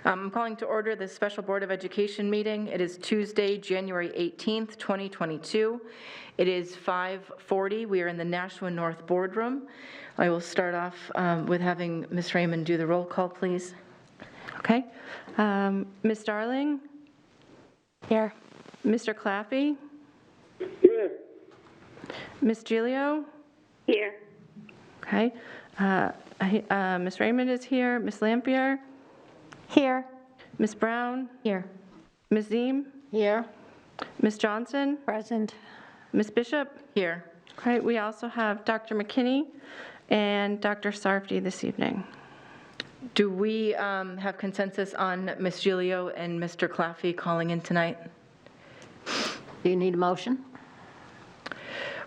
I'm calling to order the Special Board of Education meeting. It is Tuesday, January 18th, 2022. It is 5:40. We are in the Nashua North Boardroom. I will start off with having Ms. Raymond do the roll call, please. Okay. Ms. Darling? Here. Mr. Claffey? Here. Ms. Giglio? Here. Okay. Ms. Raymond is here. Ms. Lampier? Here. Ms. Brown? Here. Ms. Ziehm? Here. Ms. Johnson? Present. Ms. Bishop? Here. Okay. We also have Dr. McKinney and Dr. Sarfty this evening. Do we have consensus on Ms. Giglio and Mr. Claffey calling in tonight? Do you need a motion?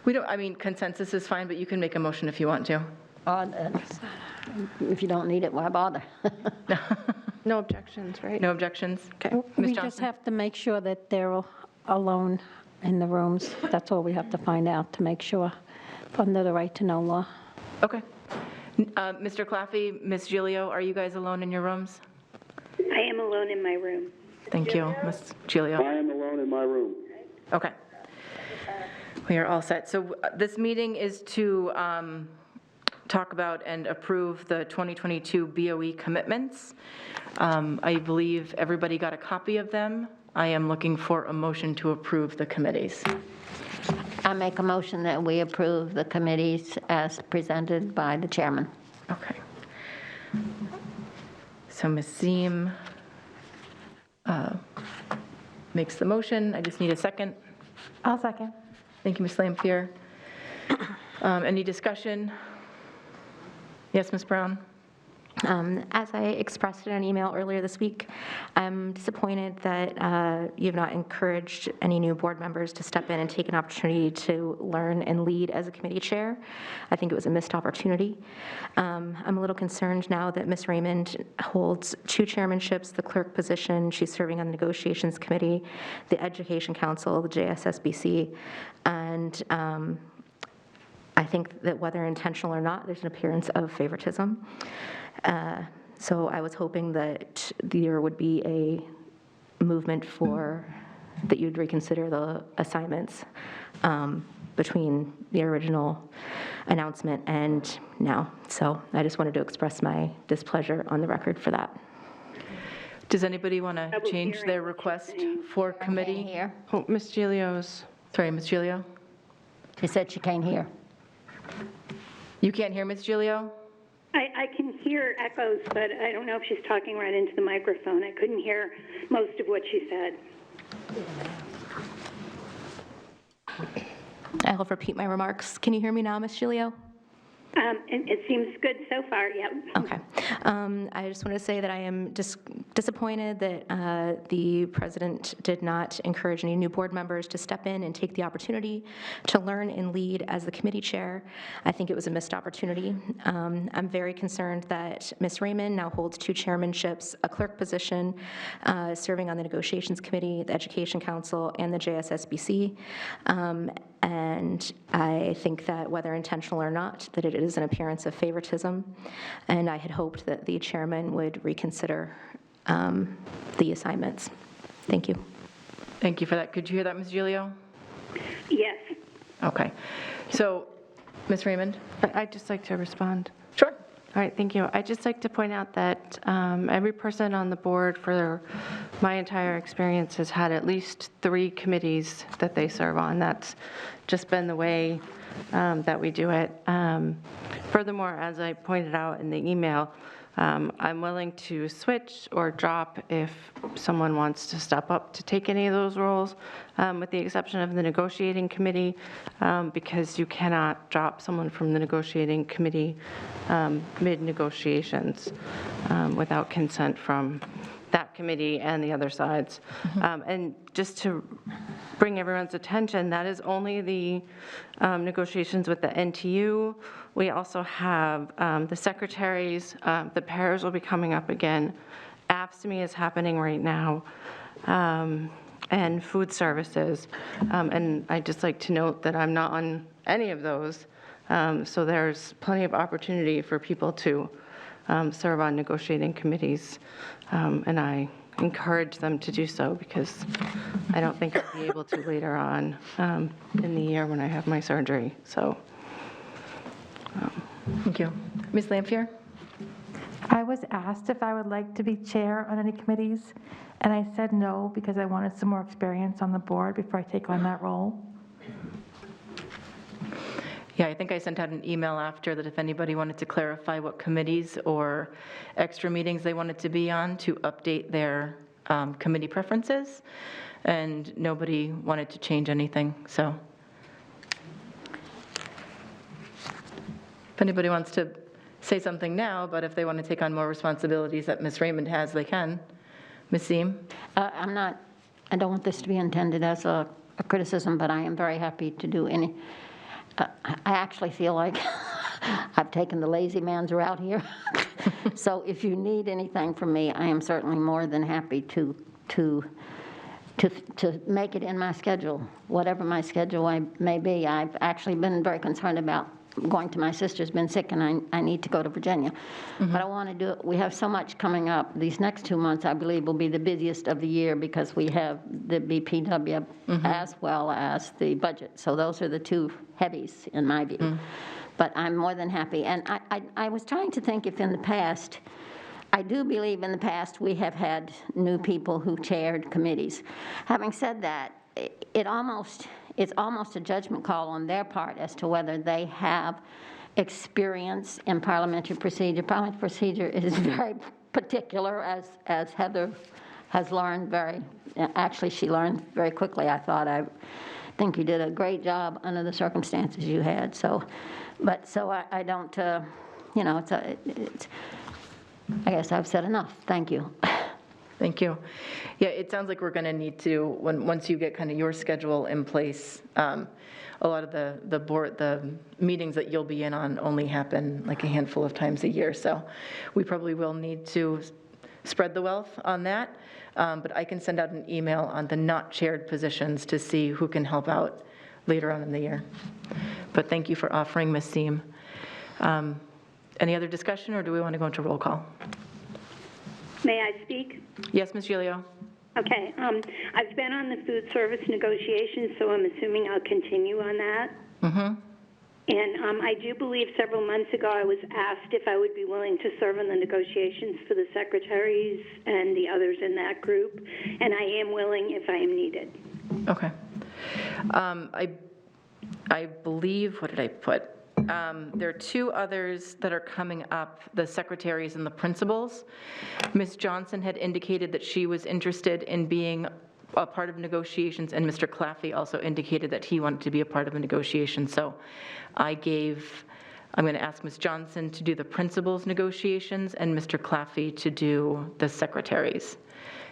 We don't, I mean, consensus is fine, but you can make a motion if you want to. If you don't need it, why bother? No objections, right? No objections? Okay. Ms. We just Johnson? have to make sure that they're alone in the rooms. That's all we have to find out to make sure under the right to know law. Okay. Mr. Claffey, Ms. Giglio, are you guys alone in your rooms? I am alone in my room. Thank you, Ms. Giglio. I am alone in my room. Okay. We are all set. So this meeting is to talk about and approve the 2022 BOE commitments. I believe everybody got a copy of them. I am looking for a motion to approve the committees. I make a motion that we approve the committees as presented by the chairman. Okay. So Ms. Ziehm makes the motion. I just need a second. I'll second. Thank you, Ms. Lampier. Any discussion? Yes, Ms. Brown? As I expressed in an email earlier this week, I'm disappointed that you have not encouraged any new board members to step in and take an opportunity to learn and lead as a committee chair. I think it was a missed opportunity. I'm a little concerned now that Ms. Raymond holds 2 chairmanships, the clerk position, she's serving on the negotiations committee, the education council, the JSSBC, and I think that whether intentional or not, there's an appearance of favoritism. So I was hoping that there would be a movement that you'd reconsider the assignments between the original announcement and now. So I just wanted to express my displeasure on the record for that. Does anybody want to change their request for committee? Here. Oh, Ms. Giglio's. Sorry, Ms. Giglio? She said she can't hear. You can't hear Ms. Giglio? I can hear echoes, but I don't know if she's talking right into the microphone. I couldn't hear most of what she said. I'll repeat my remarks. Can you hear me now, Ms. Giglio? It seems good so far, yep. Okay. I just want to say that I am disappointed that the president did not encourage any new board members to step in and take the opportunity to learn and lead as the committee chair. I think it was a missed opportunity. I'm very concerned that Ms. Raymond now holds 2 chairmanships, a clerk position, serving on the negotiations committee, the education council, and the JSSBC. And I think that whether intentional or not, that it is an appearance of favoritism. And I had hoped that the chairman would reconsider the assignments. Thank you. Thank you for that. Could you hear that, Ms. Giglio? Yes. Okay. So, Ms. Raymond? I'd just like to respond. Sure. All right, thank you. I'd just like to point out that every person on the board for my entire experience has had at least 3 committees that they serve on. That's just been the way that we do it. Furthermore, as I pointed out in the email, I'm willing to switch or drop if someone wants to step up to take any of those roles, with the exception of the negotiating committee, because you cannot drop someone from the negotiating committee mid-negotiations without consent from that committee and the other sides. And just to bring everyone's attention, that is only the negotiations with the NTU. We also have the secretaries, the pairs will be coming up again. AFSCME is happening right now, and food services. And I'd just like to note that I'm not on any of those. So there's plenty of opportunity for people to serve on negotiating committees, and I encourage them to do so because I don't think I'll be able to later on in the year when I have my surgery. So, Thank you. Ms. Lampier? I was asked if I would like to be chair on any committees, and I said no because I wanted some more experience on the board before I take on that role. Yeah, I think I sent out an email after that if anybody wanted to clarify what committees or extra meetings they wanted to be on to update their committee preferences, and nobody wanted to change anything, so. If anybody wants to say something now, but if they want to take on more responsibilities that Ms. Raymond has, they can. Ms. Ziehm? I don't want this to be intended as a criticism, but I am very happy to do any. I actually feel like I've taken the lazy man's route here. So if you need anything from me, I am certainly more than happy to make it in my schedule, whatever my schedule may be. I've actually been very concerned about going to my sister's been sick, and I need to go to Virginia. But I want to do it. We have so much coming up. These next 2 months, I believe, will be the busiest of the year because we have the BPW as well as the budget. So those are the two heavies, in my view. But I'm more than happy. And I was trying to think if in the past, I do believe in the past we have had new people who chaired committees. Having said that, it's almost a judgment call on their part as to whether they have experience in parliamentary procedure. Parliamentary procedure is very particular, as Heather has learned actually she learned very quickly, I thought. I think you did a great job under the circumstances you had. So I don't, I guess I've said enough. Thank you. Thank you. Yeah, it sounds like we're going to need to, once you get kind of your schedule in place, a lot of the meetings that you'll be in on only happen like a handful of times a year. So we probably will need to spread the wealth on that. But I can send out an email on the not chaired positions to see who can help out later on in the year. But thank you for offering, Ms. Ziehm. Any other discussion, or do we want to go into roll call? May I speak? Yes, Ms. Giglio. Okay. I've been on the food service negotiations, so I'm assuming I'll continue on that. And I do believe several months ago I was asked if I would be willing to serve in the negotiations for the secretaries and the others in that group, and I am willing if I am needed. Okay. I believe, what did I put? There are two others that are coming up, the secretaries and the principals. Ms. Johnson had indicated that she was interested in being a part of negotiations, and Mr. Claffey also indicated that he wanted to be a part of a negotiation. So I'm going to ask Ms. Johnson to do the principals negotiations and Mr. Claffey to do the secretaries.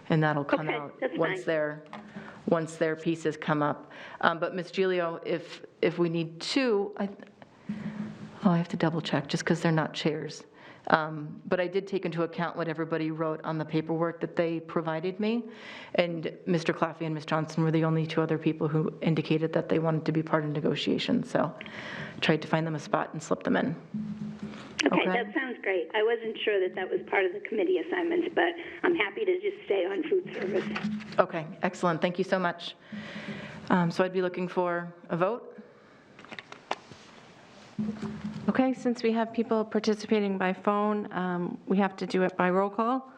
And that'll come out once their pieces come up. But Ms. Giglio, if we need two, I have to double check just because they're not chairs. But I did take into account what everybody wrote on the paperwork that they provided me. And Mr. Claffey and Ms. Johnson were the only two other people who indicated that they wanted to be part of negotiations. So I tried to find them a spot and slip them in. Okay, that sounds great. I wasn't sure that was part of the committee assignments, but I'm happy to just stay on food service. Okay, excellent. Thank you so much. So I'd be looking for a vote. Okay, since we have people participating by phone, we have to do it by roll call.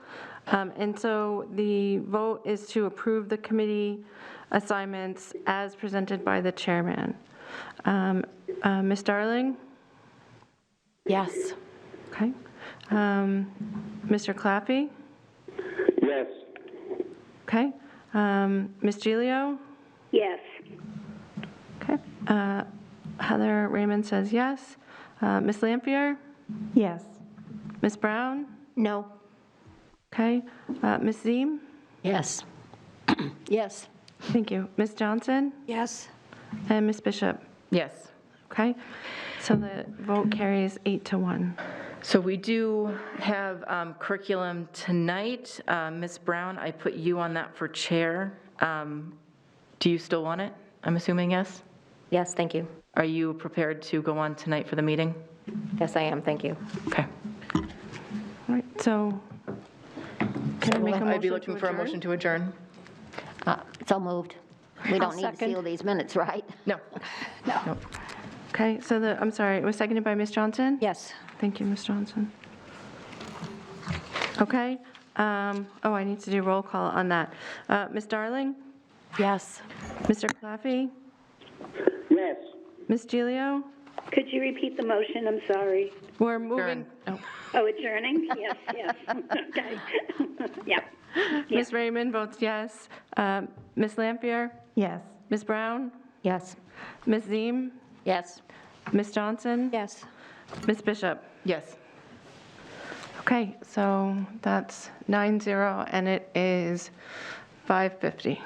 And so the vote is to approve the committee assignments as presented by the chairman. Ms. Darling? Yes. Okay. Mr. Claffey? Yes. Okay. Ms. Giglio? Yes. Okay. Heather Raymond says yes. Ms. Lampier? Yes. Ms. Brown? No. Okay. Ms. Ziehm? Yes. Yes. Thank you. Ms. Johnson? Yes. And Ms. Bishop? Yes. Okay. So the vote carries 8-1. So we do have curriculum tonight. Ms. Brown, I put you on that for chair. Do you still want it? I'm assuming yes? Yes, thank you. Are you prepared to go on tonight for the meeting? Yes, I am, thank you. Okay. So, can we make a motion I'd be looking for a motion to adjourn. So moved. We don't need to second. seal these minutes, right? No. No. Okay, so I'm sorry, it was seconded by Ms. Johnson? Yes. Thank you, Ms. Johnson. Okay, I need to do roll call on that. Ms. Darling? Yes. Mr. Claffey? Yes. Ms. Giglio? Could you repeat the motion? I'm sorry. We're moving. Oh, adjourning? Yes, yes. Okay. Yeah. Ms. Raymond votes yes. Ms. Lampier? Yes. Ms. Brown? Yes. Ms. Ziehm? Yes. Ms. Johnson? Yes. Ms. Bishop? Yes. Okay, so that's 9-0, and it is 5:50.